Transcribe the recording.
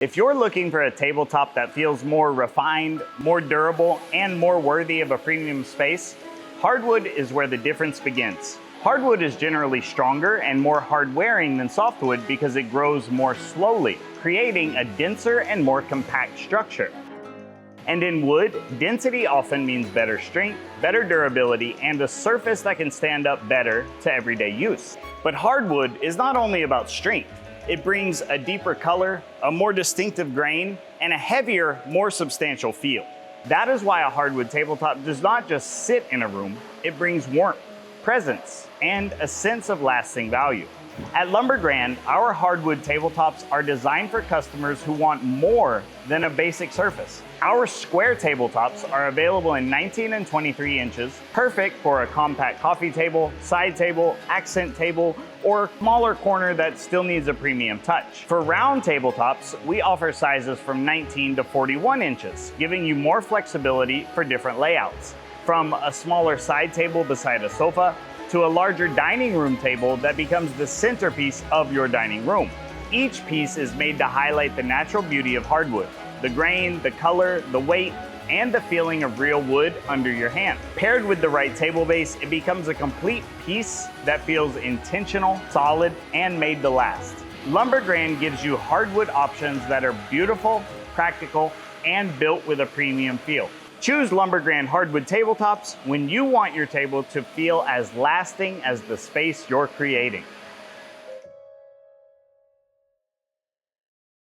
If you're looking for a tabletop that feels more refined, more durable, and more worthy of a premium space, hardwood is where the difference begins. Hardwood is generally stronger and more hard-wearing than softwood because it grows more slowly, creating a denser and more compact structure. And in wood, density often means better strength, better durability, and a surface that can stand up better to everyday use. But hardwood is not only about strength. It brings a deeper color, a more distinctive grain, and a heavier, more substantial feel. That is why a hardwood tabletop does not just sit in a room, it brings warmth, presence, and a sense of lasting value. At Lumber Grand, our hardwood tabletops are designed for customers who want more than a basic surface. Our square tabletops are available in 19 and 23 inches, perfect for a compact coffee table, side table, accent table, or a smaller corner that still needs a premium touch. For round tabletops, we offer sizes from 19 to 41 inches, giving you more flexibility for different layouts. From a smaller side table beside a sofa, to a larger dining room table that becomes the centerpiece of your dining room. Each piece is made to highlight the natural beauty of hardwood, the grain, the color, the weight, and the feeling of real wood under your hand. Paired with the right table base, it becomes a complete piece that feels intentional, solid, and made to last. Lumber Grand gives you hardwood options that are beautiful, practical, and built with a premium feel. Choose Lumber Grand hardwood tabletops when you want your table to feel as lasting as the space you're creating.